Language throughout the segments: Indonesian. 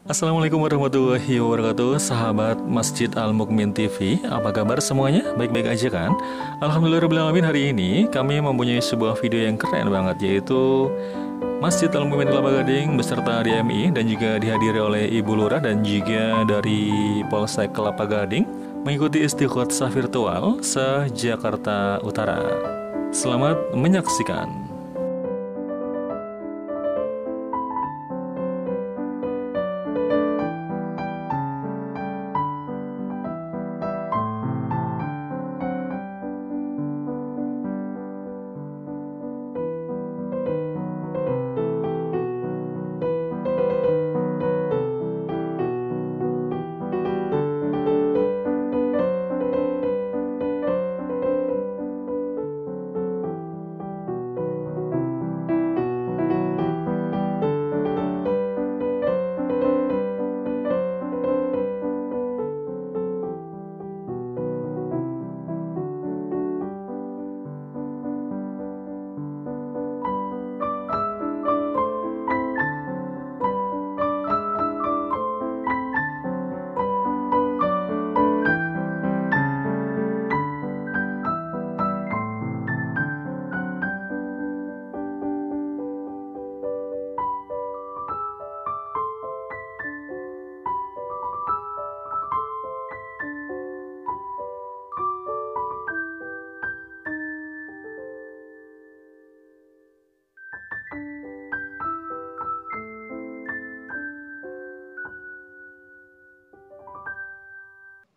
Assalamualaikum warahmatullahi wabarakatuh, sahabat Masjid Al-Mukmin TV. Apa kabar semuanya? Baik-baik aja kan? Alhamdulillahirrahmanirrahim, hari ini kami mempunyai sebuah video yang keren banget, yaitu Masjid Al-Mukmin Kelapa Gading beserta DMI dan juga dihadiri oleh Ibu Lurah dan juga dari Polsek Kelapa Gading mengikuti istiqosah virtual se-Jakarta Utara. Selamat menyaksikan.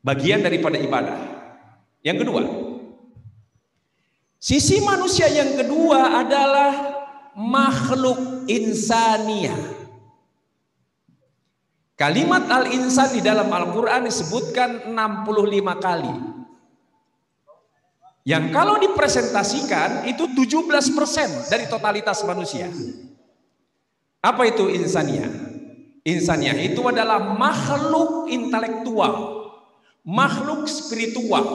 Bagian daripada ibadah. Yang kedua, sisi manusia yang kedua adalah makhluk insaniyah. Kalimat al-insan di dalam Al-Quran disebutkan 65 kali. Yang kalau dipresentasikan itu 17% dari totalitas manusia. Apa itu insaniyah? Insaniyah itu adalah makhluk intelektual, makhluk spiritual,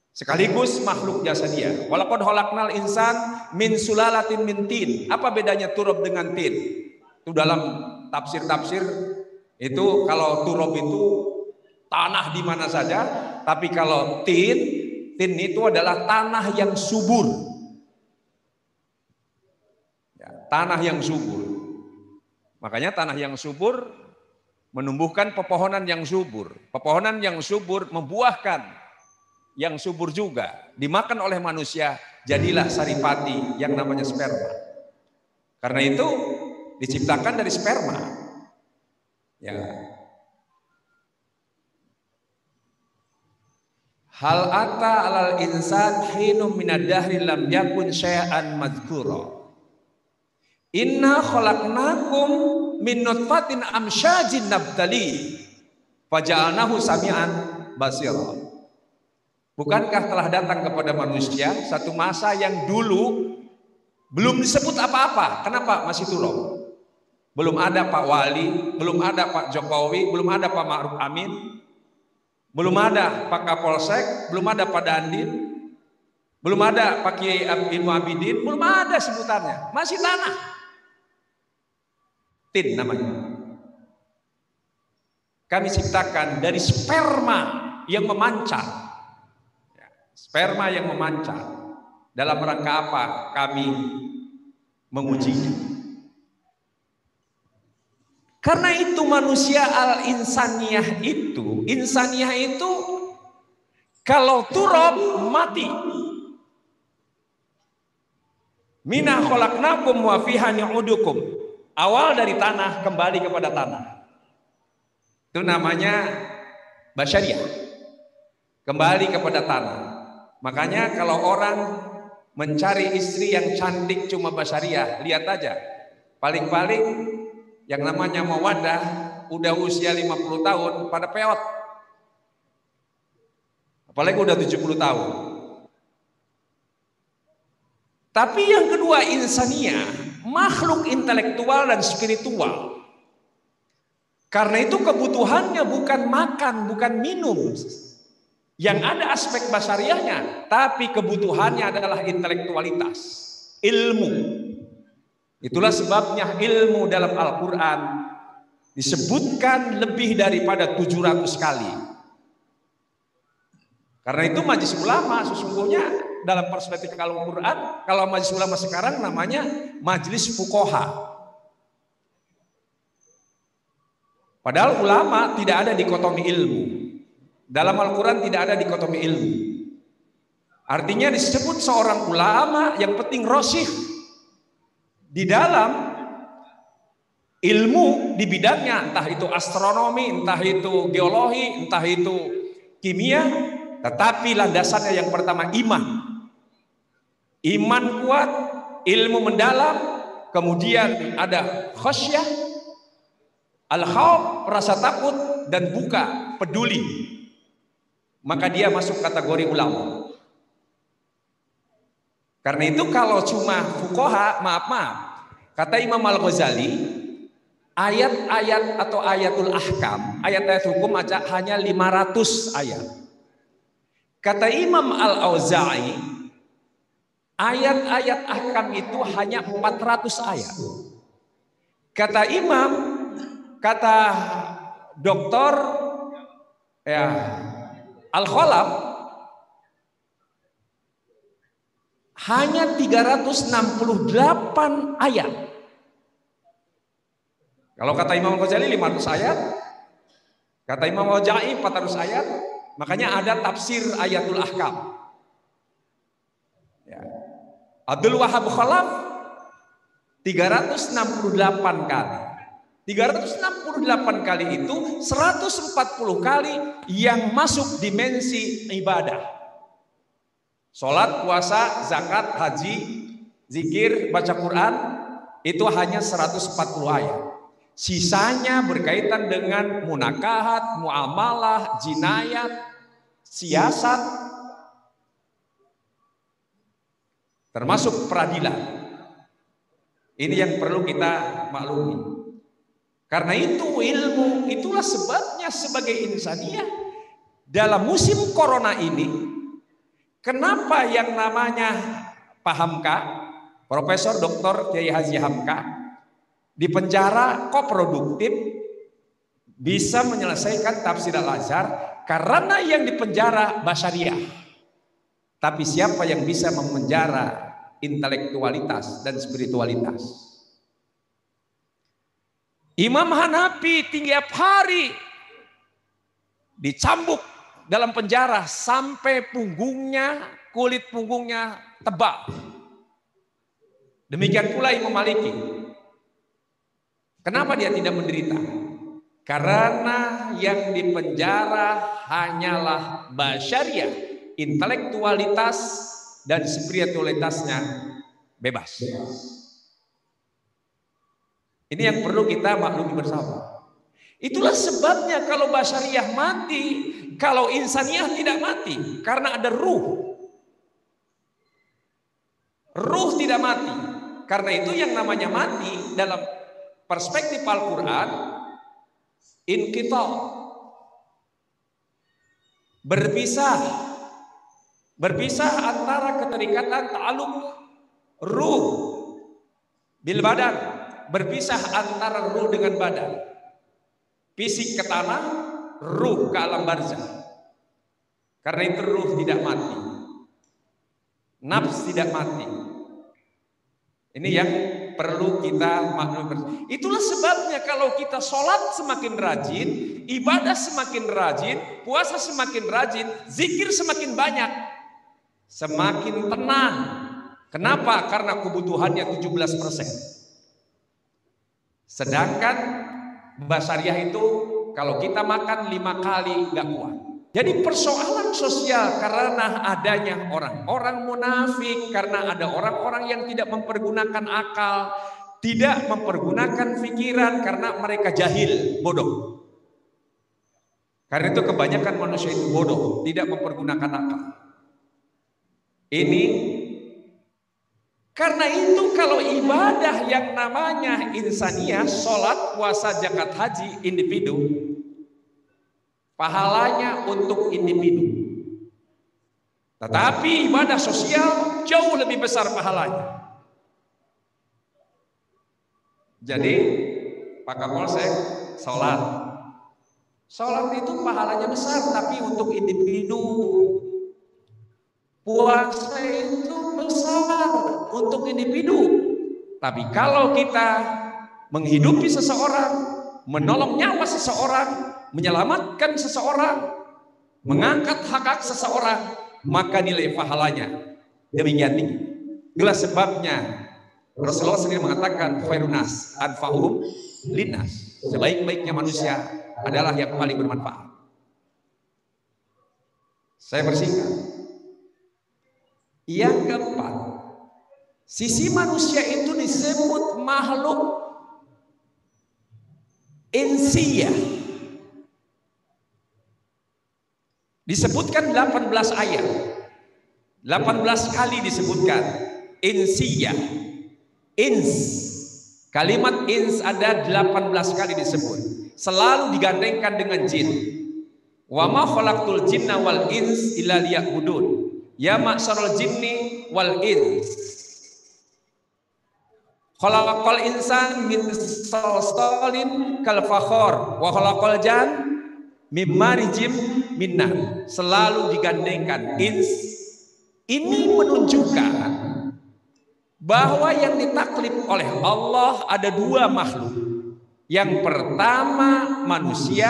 sekaligus makhluk jasadiah. Walaqad khalaqnal insan min sulalatin min tin. Apa bedanya turab dengan tin? Itu dalam tafsir-tafsir itu, kalau turab itu tanah di mana saja, tapi kalau tin itu adalah tanah yang subur. Ya, tanah yang subur. Makanya tanah yang subur menumbuhkan pepohonan yang subur. Pepohonan yang subur membuahkan yang subur juga. Dimakan oleh manusia, jadilah saripati yang namanya sperma. Karena itu diciptakan dari sperma. Ya. Hal ata alal insan hinum minad dahri lam yakun syai'an madhkura. Inna khalaqnakum min nutfatin amsyajin nabtali faja'alnahu sami'an basira. Bukankah telah datang kepada manusia satu masa yang dulu belum disebut apa-apa? Kenapa masih turun? Belum ada Pak Wali, belum ada Pak Jokowi, belum ada Pak Ma'ruf Amin, belum ada Pak Kapolsek, belum ada Pak Dandim, belum ada Pak Kiai Ibnu Abidin, belum ada sebutannya, masih tanah. Tin namanya. Kami ciptakan dari sperma yang memancar. Sperma yang memancar. Dalam rangka apa kami mengujinya? Karena itu manusia al-insaniyah itu kalau turab mati. Minna khalaqnakum wa fiha nu'udukum. Awal dari tanah, kembali kepada tanah. Itu namanya basyariah. Kembali kepada tanah. Makanya kalau orang mencari istri yang cantik cuma basyariah, lihat aja. Paling-paling yang namanya mawaddah udah usia 50 tahun pada peot. Apalagi udah 70 tahun. Tapi yang kedua insaniyah, makhluk intelektual dan spiritual. Karena itu kebutuhannya bukan makan, bukan minum. Yang ada aspek basariahnya, tapi kebutuhannya adalah intelektualitas, ilmu. Itulah sebabnya ilmu dalam Al-Quran Disebutkan lebih daripada 700 kali. Karena itu majelis ulama sesungguhnya dalam perspektif Al-Quran, kalau majelis ulama sekarang namanya majelis fuqaha. Padahal ulama tidak ada dikotomi ilmu. Dalam Al-Quran tidak ada dikotomi ilmu. Artinya disebut seorang ulama yang penting rosyih di dalam ilmu di bidangnya, entah itu astronomi, entah itu geologi, entah itu kimia, tetapi landasannya yang pertama iman. Iman kuat, ilmu mendalam, kemudian ada khasyah, al-khawf, rasa takut, dan buka, peduli. Maka dia masuk kategori ulama. Karena itu kalau cuma fuqaha, maaf, kata Imam Al-Ghazali, ayat-ayat atau ayatul ahkam, ayat-ayat hukum aja hanya 500 ayat. Kata Imam Al-Auza'i, ayat-ayat ahkam itu hanya 400 ayat. Kata Imam, kata Doktor Al-Khalaf, hanya 368 ayat. Kalau kata Imam Ghazali 500 ayat, kata Imam Al-Auza'i 400 ayat, makanya ada tafsir ayatul ahkam. Ya. Abdul Wahab Khalaf 368 kali. 368 kali itu 140 kali yang masuk dimensi ibadah. Salat, puasa, zakat, haji, zikir, baca Quran, itu hanya 140 ayat. Sisanya berkaitan dengan munakahat, muamalah, jinayat, siasat, termasuk peradilan. Ini yang perlu kita maklumi. Karena itu ilmu, itulah sebabnya sebagai insaniyah dalam musim corona ini, kenapa yang namanya Pak Hamka, Profesor Dr. Kiai Haji Hamka, di penjara kok produktif, bisa menyelesaikan tafsir Al-Azhar, karena yang di penjara basyariah. Tapi siapa yang bisa memenjara intelektualitas dan spiritualitas? Imam Hanafi tiap hari dicambuk dalam penjara sampai punggungnya, kulit punggungnya tebal. Demikian pula Imam Maliki. Kenapa dia tidak menderita? Karena yang dipenjara hanyalah basyariah, intelektualitas dan spiritualitasnya bebas. Ini yang perlu kita maklumi bersama. Itulah sebabnya kalau basyariah mati, kalau insaniyah tidak mati, karena ada ruh. Ruh tidak mati. Karena itu yang namanya mati dalam perspektif Al-Quran, inqita, berpisah antara keterikatan ta'alluq ruh bil badan, berpisah antara ruh dengan badan, fisik ke tanah, ruh ke alam barzah. Karena itu ruh tidak mati, nafs tidak mati. Ini yang perlu kita maklumi. Itulah sebabnya kalau kita sholat semakin rajin, ibadah semakin rajin, puasa semakin rajin, zikir semakin banyak, semakin tenang. Kenapa? Karena kebutuhannya 17%. Sedangkan basyariah itu kalau kita makan 5 kali nggak kuat. Jadi persoalan sosial karena adanya orang-orang munafik, karena ada orang-orang yang tidak mempergunakan akal, tidak mempergunakan pikiran karena mereka jahil, bodoh. Karena itu kebanyakan manusia itu bodoh, tidak mempergunakan akal. Ini karena itu kalau ibadah yang namanya insaniyah, sholat, puasa, zakat, haji, individu, pahalanya untuk individu. Tetapi ibadah sosial jauh lebih besar pahalanya. Jadi Pak Kapolsek Sholat. Sholat itu pahalanya besar, tapi untuk individu. Puasa itu besar untuk individu. Tapi kalau kita menghidupi seseorang, menolong nyawa seseorang, menyelamatkan seseorang, mengangkat hak seseorang, maka nilai pahalanya demikian tinggi. Itulah sebabnya Rasulullah sendiri mengatakan khairunas anfa'uhum linnas. Sebaik-baiknya manusia adalah yang paling bermanfaat. Saya bersingkat. Yang keempat, sisi manusia itu disebut makhluk insiyah. Disebutkan 18 ayat. 18 kali disebutkan insiyah. Ins. Kalimat ins ada 18 kali disebut. Selalu digandengkan dengan jin. Wa ma khalaqtul jinna wal ins illa liya'budun. Ya ma'syarul jinni wal ins. Khalaqal insan min salsalin kal fakhor wa khalaqal jan mimmarijim minnar. Selalu digandengkan ins. Ini menunjukkan bahwa yang ditaklif oleh Allah ada dua makhluk. Yang pertama manusia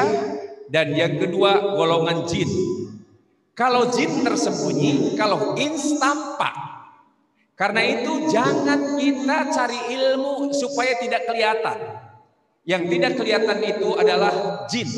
dan yang kedua golongan jin. Kalau jin tersembunyi, kalau ins tampak. Karena itu jangan kita cari ilmu supaya tidak kelihatan. Yang tidak kelihatan itu adalah jin.